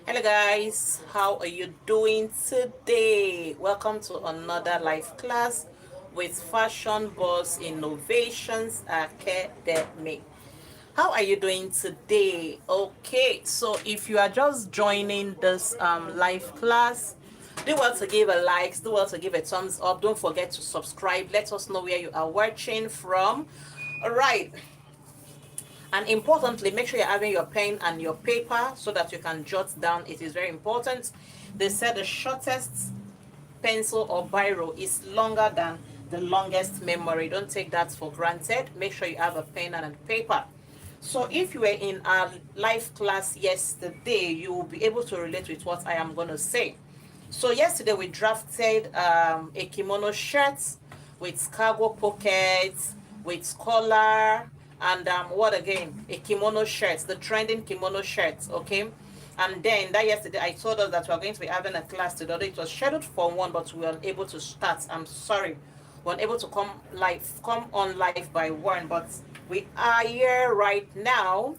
Hello guys, how are you doing today? Welcome to another live class with Fashion Boss Innovations Academy. How are you doing today? Okay, so if you are just joining this live class, do well to give a like, do well to give a thumbs up. Don't forget to subscribe. Let us know where you are watching from. All right, and importantly, make sure you're having your pen and your paper so that you can jot down. It is very important. They said the shortest pencil or biro is longer than the longest memory. Don't take that for granted. Make sure you have a pen and a paper. So if you were in our live class yesterday, you will be able to relate with what I am going to say. So yesterday we drafted a kimono shirt with cargo pockets, with collar, and what again? A kimono shirt, the trending kimono shirt, okay? And then that yesterday I told us that we are going to be having a class today. It was scheduled for 1, but we were unable to start. I'm sorry. We weren't able to come on live by 1, but we are here right now.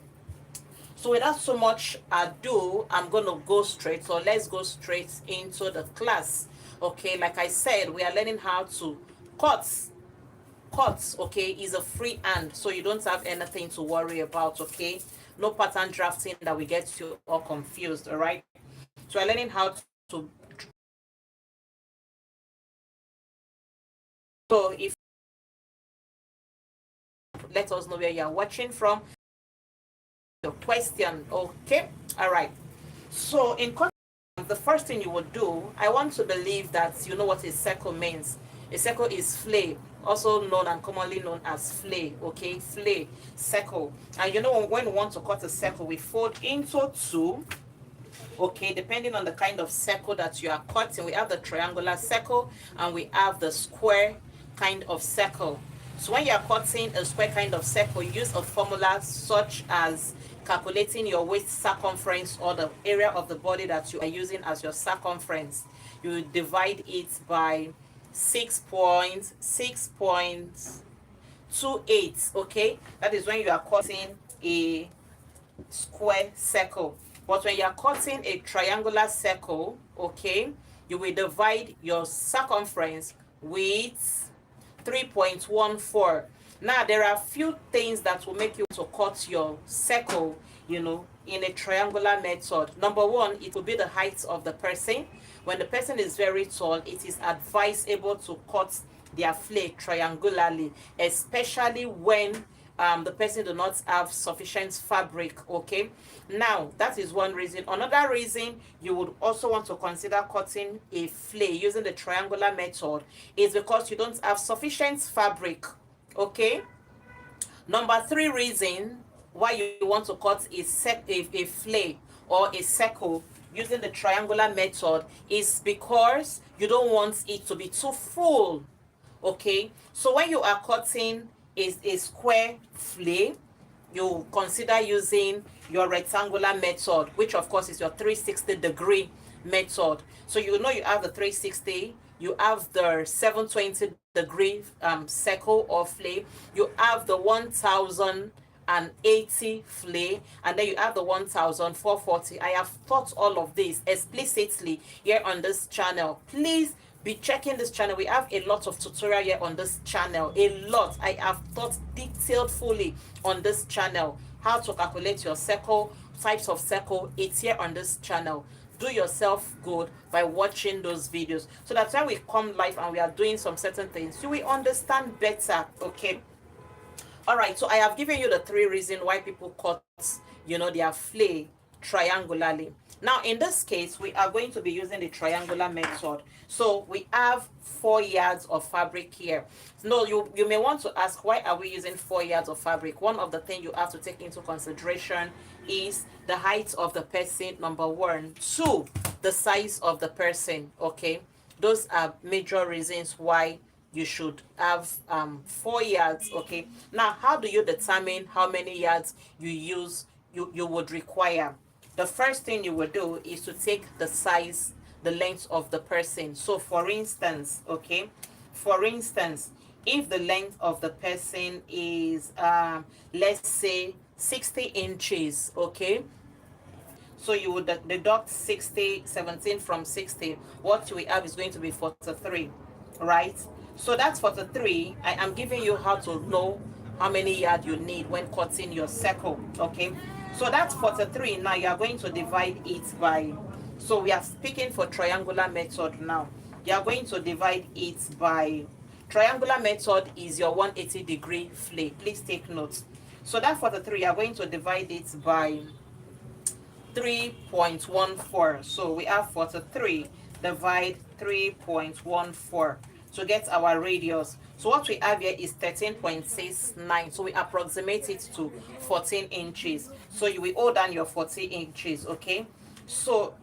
So without so much ado, I'm going to go straight. So let's go straight into the class. Okay, like I said, we are learning how to cut. Cut, okay, is a free hand, so you don't have anything to worry about, okay? No pattern drafting that we get you all confused, all right? So we're learning how to. So if let us know where you're watching from, your question, okay? All right. So in the first thing you would do, I want to believe that you know what a circle means. A circle is flay, also known and commonly known as flay, okay? Flay, circle. And you know when we want to cut a circle, we fold into 2, okay? Depending on the kind of circle that you are cutting, we have the triangular circle and we have the square kind of circle. So when you are cutting a square kind of circle, you use a formula such as calculating your waist circumference or the area of the body that you are using as your circumference. You divide it by 6.28, okay? That is when you are cutting a square circle. But when you are cutting a triangular circle, okay, you will divide your circumference with 3.14. Now there are a few things that will make you to cut your circle, you know, in a triangular method. Number 1, it will be the height of the person. When the person is very tall, it is advisable to cut their flay triangularly, especially when the person do not have sufficient fabric, okay? Now that is one reason. Another reason you would also want to consider cutting a flay using the triangular method is because you don't have sufficient fabric, okay? Number 3 reason why you want to cut a flay or a circle using the triangular method is because you don't want it to be too full, okay? So when you are cutting a square flay, you consider using your rectangular method, which of course is your 360-degree method. So you know you have the 360, you have the 720-degree circle or flay, you have the 1080 flay, and then you have the 1440. I have taught all of this explicitly here on this channel. Please be checking this channel. We have a lot of tutorial here on this channel, a lot. I have taught detailed fully on this channel how to calculate your circle, types of circle. It's here on this channel. Do yourself good by watching those videos so that when we come live and we are doing some certain things, you will understand better, okay? All right, so I have given you the 3 reasons why people cut, you know, their flay triangularly. Now in this case, we are going to be using the triangular method. So we have 4 yards of fabric here. No, you may want to ask, why are we using 4 yards of fabric? One of the things you have to take into consideration is the height of the person, number 1. 2, the size of the person, okay? Those are major reasons why you should have 4 yards, okay? Now, how do you determine how many yards you would require? The first thing you would do is to take the size, the length of the person. So for instance, okay, for instance, if the length of the person is let's say 60 inches, okay, so you would deduct 60, 17 from 60. What we have is going to be 43, right? So that's 43. I am giving you how to know how many yard you need when cutting your circle, okay? So that's 43. Now you are going to divide it by, so we are speaking for triangular method now. You are going to divide it by, triangular method is your 180-degree flay. Please take note. So that 43, you are going to divide it by 3.14. So we have 43 divide 3.14 to get our radius. So what we have here is 13.69. So we approximate it to 14 inches. So you will hold down your 40 inches, okay? So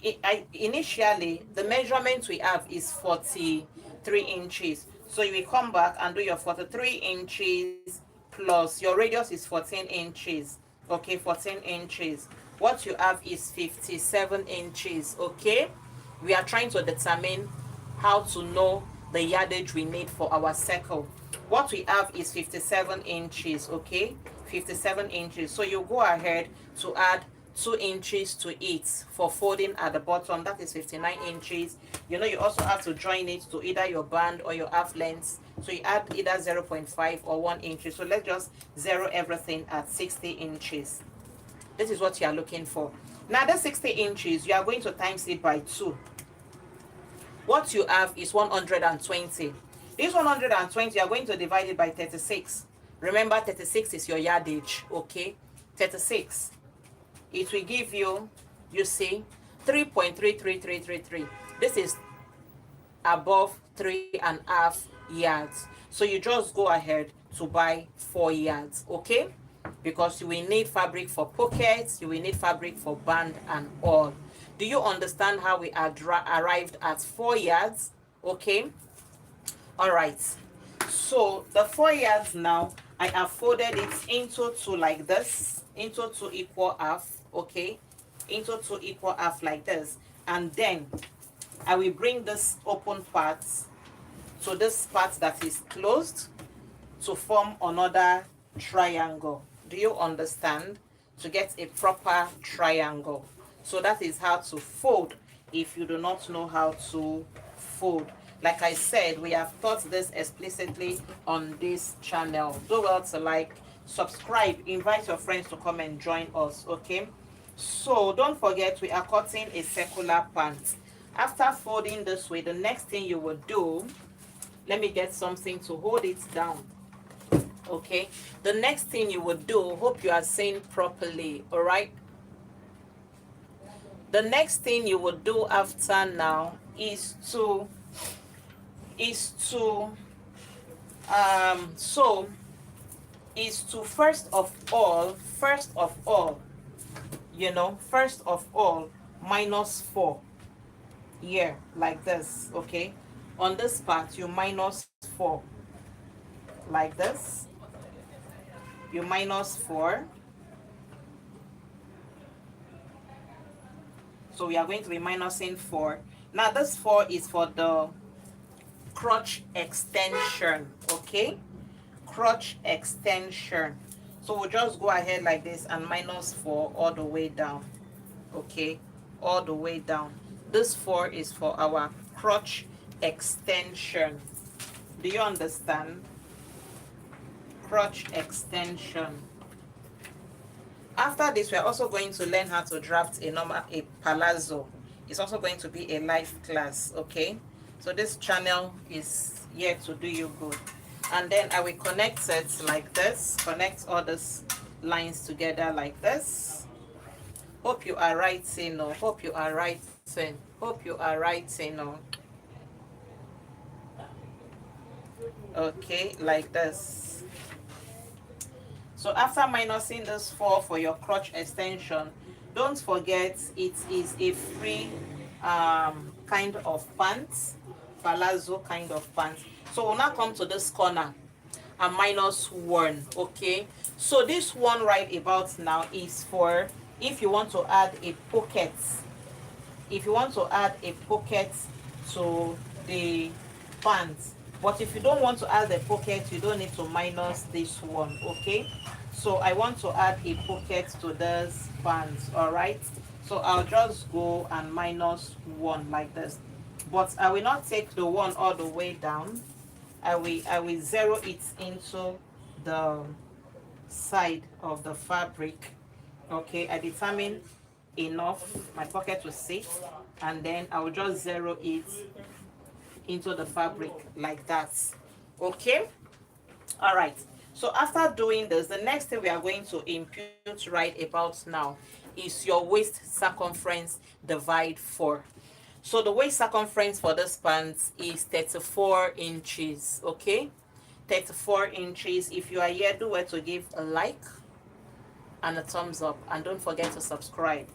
initially, the measurement we have is 43 inches. So you will come back and do your 43 inches plus your radius is 14 inches. Okay, 14 inches. What you have is 57 inches, okay? We are trying to determine how to know the yardage we need for our circle. What we have is 57 inches, okay? 57 inches. So you go ahead to add 2 inches to it for folding at the bottom. That is 59 inches. You know, you also have to join it to either your band or your half length. So you add either 0.5 or 1 inch. So let's just zero everything at 60 inches. This is what you are looking for. Now the 60 inches, you are going to times it by 2. What you have is 120. This 120, you are going to divide it by 36. Remember, 36 is your yardage, okay? 36. It will give you, you see, 3.33333. This is above 3.5 yards. So you just go ahead to buy 4 yards, okay? Because you will need fabric for pockets, you will need fabric for band and all. Do you understand how we arrived at 4 yards? Okay. All right. So the 4 yards now, I have folded it into 2 like this, into 2 equal half, okay, into 2 equal half like this, and then I will bring this open part to this part that is closed to form another triangle. Do you understand? To get a proper triangle. So that is how to fold if you do not know how to fold. Like I said, we have taught this explicitly on this channel. Do well to like, subscribe, invite your friends to come and join us, okay? So don't forget, we are cutting a circular pant. After folding this way, the next thing you will do, let me get something to hold it down. Okay, the next thing you would do, hope you are saying properly, all right? The next thing you would do after now is to first of all, you know, first of all, minus 4 here like this, okay? On this part, you minus 4 like this. You minus 4. So we are going to be minusing 4. Now this 4 is for the crotch extension, okay? Crotch extension. So we'll just go ahead like this and minus 4 all the way down, okay? All the way down. This 4 is for our crotch extension. Do you understand? Crotch extension. After this, we are also going to learn how to draft a palazzo. It's also going to be a live class, okay? So this channel is here to do you good. And then I will connect it like this, connect all these lines together like this. Hope you are writing, or hope you are writing, hope you are writing, or okay, like this. So after minusing this 4 for your crotch extension, don't forget it is a free kind of pants, palazzo kind of pants. So we'll now come to this corner and minus 1, okay? So this one right about now is for if you want to add a pocket. If you want to add a pocket to the pants. But if you don't want to add the pocket, you don't need to minus this one, okay? So I want to add a pocket to this pants, all right? So I'll just go and minus one like this, but I will not take the one all the way down. I will zero it into the side of the fabric. Okay, I determine enough my pocket to sit, and then I will just zero it into the fabric like that. Okay, all right. So after doing this, the next thing we are going to impute right about now is your waist circumference divide 4. So the waist circumference for this pants is 34 inches. Okay, 34 inches. If you are here, do well to give a like and a thumbs up, and don't forget to subscribe.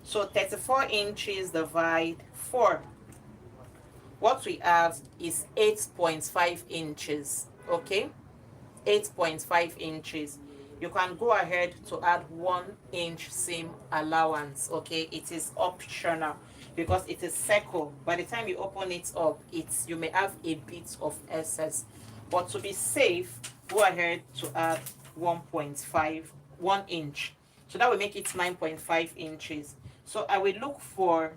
So 34 inches divide 4, what we have is 8.5 inches. Okay, 8.5 inches. You can go ahead to add 1 inch seam allowance. Okay, it is optional because it is circle. By the time you open it up, you may have a bit of excess, but to be safe, go ahead to add 1 inch, so that will make it 9.5 inches. So I will look for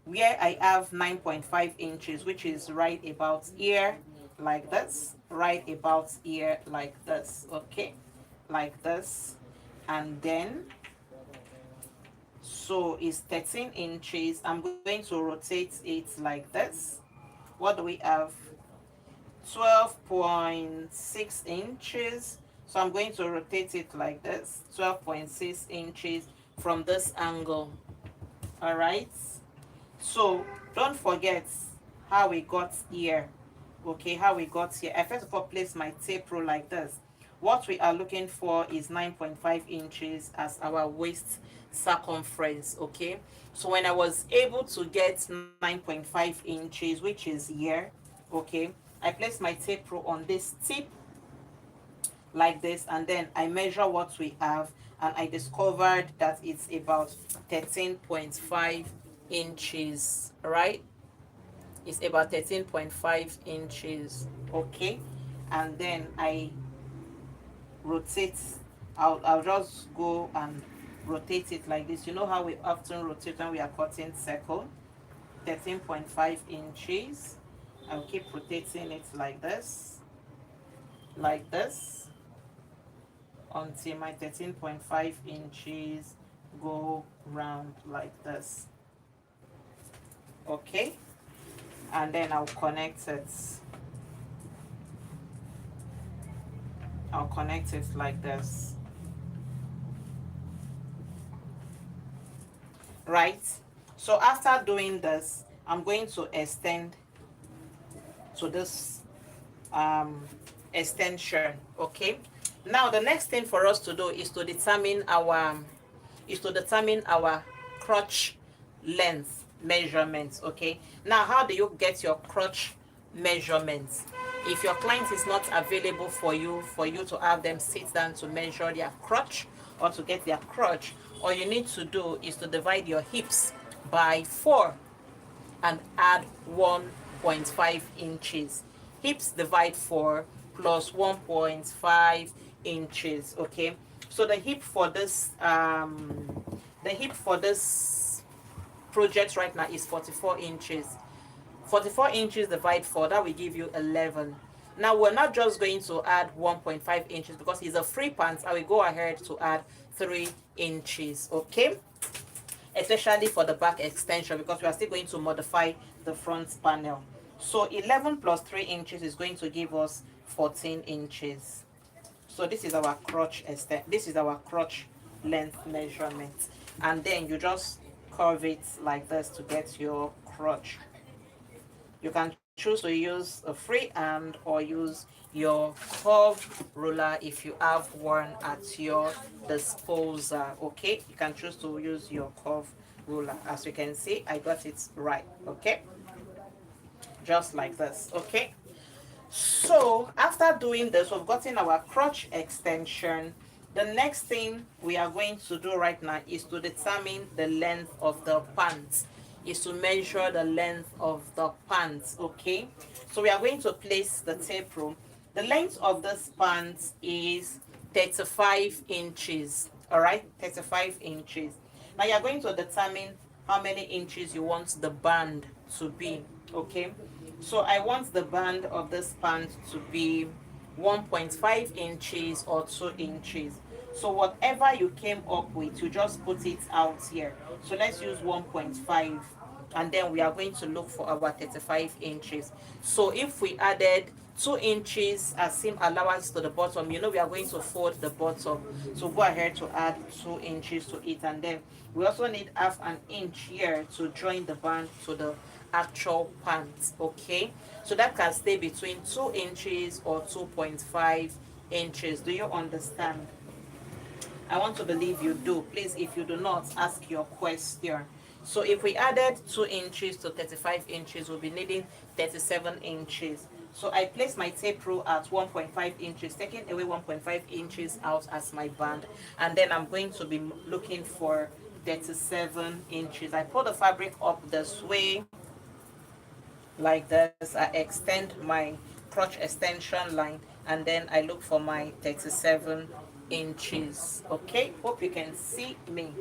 where I have 9.5 inches, which is right about here, like this, right about here, like this. Okay, like this. And then, so it's 13 inches. I'm going to rotate it like this. What do we have? 12.6 inches. So I'm going to rotate it like this, 12.6 inches from this angle. All right, so don't forget how we got here. Okay, how we got here. I first of all place my tape rule like this. What we are looking for is 9.5 inches as our waist circumference. Okay, so when I was able to get 9.5 inches, which is here, okay, I place my tape rule on this tip like this, and then I measure what we have, and I discovered that it's about 13.5 inches, right? It's about 13.5 inches. Okay, and then I rotate. I'll just go and rotate it like this. You know how we often rotate when we are cutting circle. 13.5 inches. I'll keep rotating it like this, until my 13.5 inches go round like this. Okay, and then I'll connect it. I'll connect it like this. Right, so after doing this, I'm going to extend to this extension. Okay, now the next thing for us to do is to determine our crotch length measurements. Okay, now how do you get your crotch measurements? If your client is not available for you to have them sit down to measure their crotch or to get their crotch, all you need to do is to divide your hips by 4 and add 1.5 inches. Hips divide 4 plus 1.5 inches. Okay, so the hip for this project right now is 44 inches. 44 inches divide 4, that will give you 11. Now we're not just going to add 1.5 inches because it's a free pants. I will go ahead to add 3 inches. Okay, especially for the back extension, because we are still going to modify the front panel. So 11 plus 3 inches is going to give us 14 inches. So this is our crotch length measurement, and then you just curve it like this to get your crotch. You can choose to use a free hand or use your curve ruler if you have one at your disposal. Okay, you can choose to use your curve ruler. As you can see, I got it right. Okay, just like this. Okay, so after doing this, we've gotten our crotch extension. The next thing we are going to do right now is to determine the length of the pants. is to measure the length of the pants. Okay, so we are going to place the tape rule. The length of this pants is 35 inches. All right, 35 inches. Now you're going to determine how many inches you want the band to be. Okay, so I want the band of this pant to be 1.5 inches or 2 inches. So whatever you came up with, you just put it out here. So let's use 1.5, and then we are going to look for our 35 inches. So if we added 2 inches as seam allowance to the bottom, you know we are going to fold the bottom. So go ahead to add 2 inches to it, and then we also need half an inch here to join the band to the actual pants. Okay, so that can stay between 2 inches or 2.5 inches. Do you understand? I want to believe you do. Please, if you do not, ask your question. So if we added 2 inches to 35 inches, we'll be needing 37 inches. So I place my tape rule at 1.5 inches, taking away 1.5 inches out as my band. And then I'm going to be looking for 37 inches. I pull the fabric up this way, like this. I extend my crotch extension line, and then I look for my 37 inches. Okay, hope you can see me.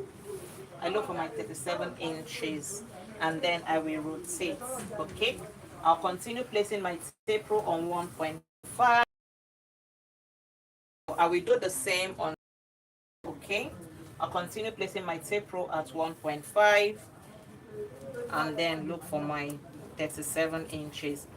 I look for my 37 inches, and then I will rotate. Okay, I'll continue placing my tape rule on 1.5. I will do the same on. Okay, I'll continue placing my tape rule at 1.5, and then look for my 37 inches.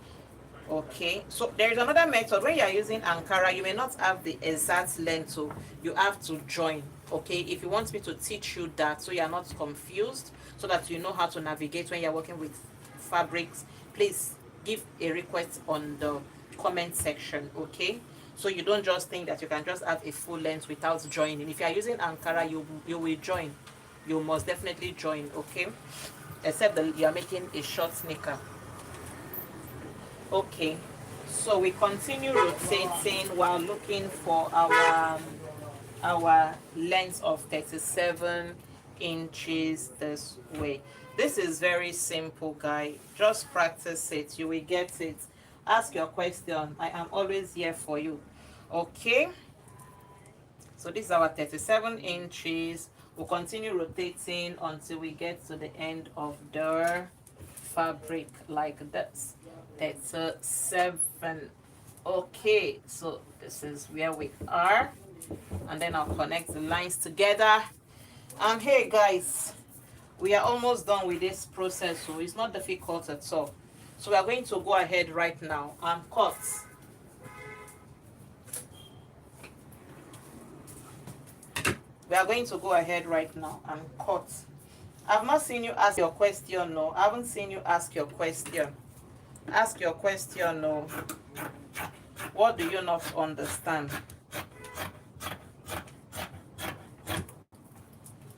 Okay, so there is another method. When you are using Ankara, you may not have the exact length, so you have to join. Okay, if you want me to teach you that so you are not confused, so that you know how to navigate when you're working with fabrics, please give a request on the comment section. Okay, so you don't just think that you can just have a full length without joining. If you are using Ankara, you will join. You must definitely join. Okay, except that you are making a short sneaker. Okay, so we continue rotating while looking for our length of 37 inches this way. This is very simple, guy. Just practice it, you will get it. Ask your question, I am always here for you. Okay, so this is our 37 inches. We'll continue rotating until we get to the end of the fabric, like this. 37. Okay, so this is where we are, and then I'll connect the lines together. And hey guys, we are almost done with this process, so it's not difficult at all. So we are going to go ahead right now and cut. We are going to go ahead right now and cut. I've not seen you ask your question. No, I haven't seen you ask your question. Ask your question. No, what do you not understand?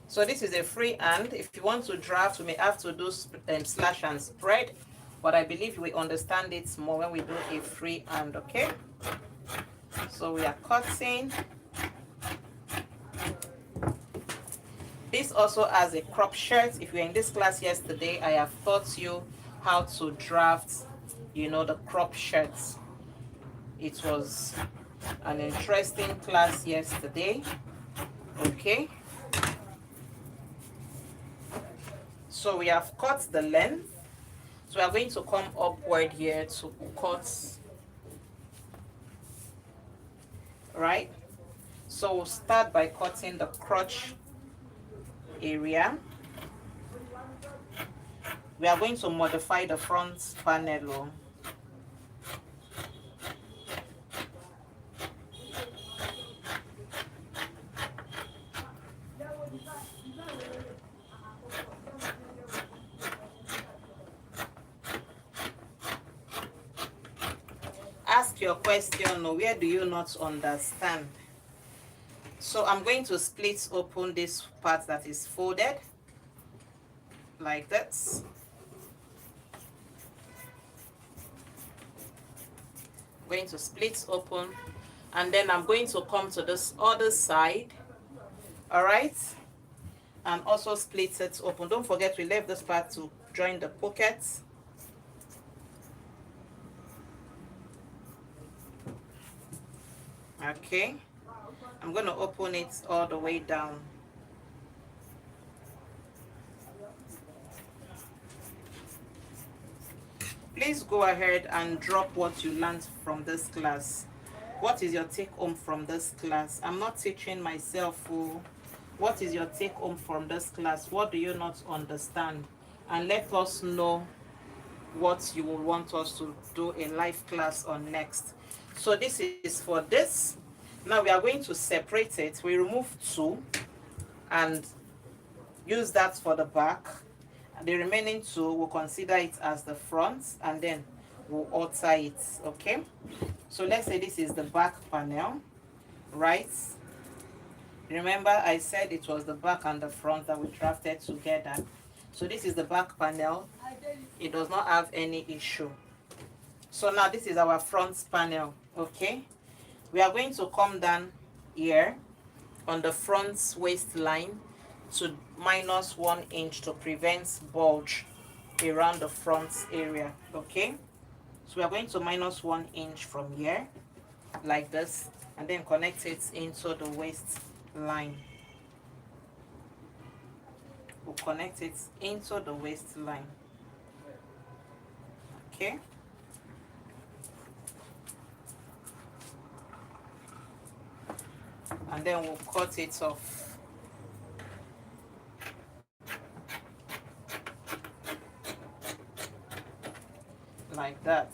So this is a free hand. If you want to draft, we may have to do slash and spread, but I believe we understand it more when we do a free hand. Okay, so we are cutting. This also has a crop shirt. If you were in this class yesterday, I have taught you how to draft, you know, the crop shirts. It was an interesting class yesterday. Okay, so we have cut the length, so we are going to come upward here to cut, right? So we'll start by cutting the crotch area. We are going to modify the front panel. Ask your question. Where do you not understand? So I'm going to split open this part that is folded like this. I'm going to split open, and then I'm going to come to this other side, all right, and also split it open. Don't forget we left this part to join the pockets. Okay, I'm going to open it all the way down. Please go ahead and drop what you learned from this class. What is your take home from this class? I'm not teaching myself. What is your take home from this class? What do you not understand? And let us know what you will want us to do a live class on next. So this is for this. Now we are going to separate it. We remove 2 and use that for the back. The remaining 2 we'll consider it as the front, and then we'll alter it. Okay, so let's say this is the back panel, right? Remember I said it was the back and the front that we drafted together. So this is the back panel. It does not have any issue. So now this is our front panel. Okay, we are going to come down here on the front waistline to -1 inch to prevent bulge around the front area. Okay, so we are going to -1 inch from here like this, and then connect it into the waistline. We'll connect it into the waistline. Okay, and then we'll cut it off. Like that,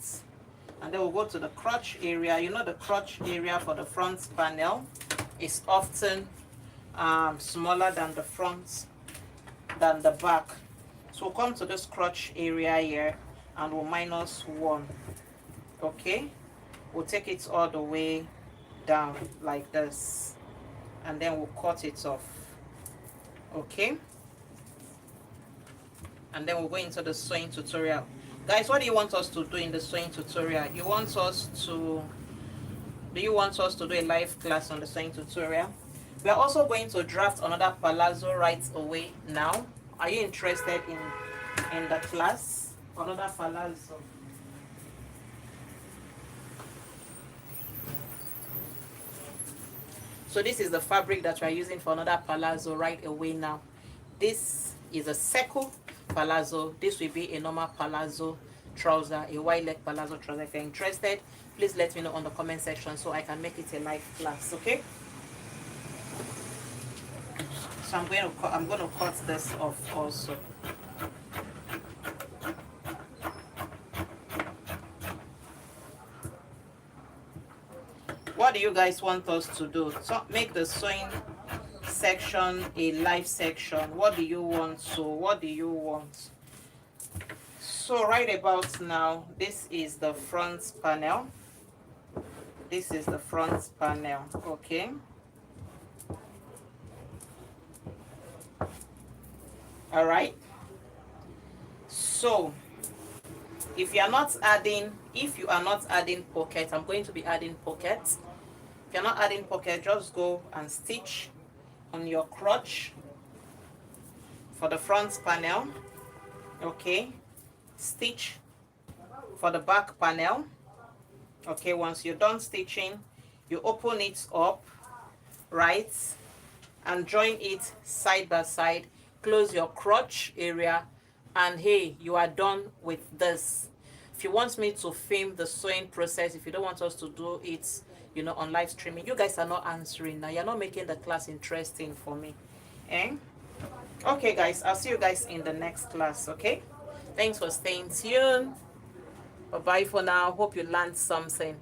and then we'll go to the crotch area. You know, the crotch area for the front panel is often smaller than the front than the back. So we'll come to this crotch area here and we'll -1. Okay, we'll take it all the way down like this, and then we'll cut it off. Okay, and then we'll go into the sewing tutorial. Guys, what do you want us to do in the sewing tutorial? Do you want us to do a live class on the sewing tutorial? We are also going to draft another palazzo right away now. Are you interested in the class? Another palazzo. So this is the fabric that we are using for another palazzo right away now. This is a circle palazzo. This will be a normal palazzo trouser, a wide leg palazzo trouser. If you're interested, please let me know on the comment section so I can make it a live class. Okay, so I'm going to cut this off also. What do you guys want us to do? So make the sewing section a live section. What do you want? So what do you want? So right about now, this is the front panel. This is the front panel. Okay, all right. So if you are not adding pocket, I'm going to be adding pockets. If you're not adding pocket, just go and stitch on your crotch for the front panel. Okay, stitch for the back panel. Okay, once you're done stitching, you open it up, right, and join it side by side. Close your crotch area, and hey, you are done with this. If you want me to film the sewing process, if you don't want us to do it, you know, on live streaming, you guys are not answering now. You're not making the class interesting for me. Okay guys, I'll see you guys in the next class. Okay, thanks for staying tuned. Bye bye for now. Hope you learned something.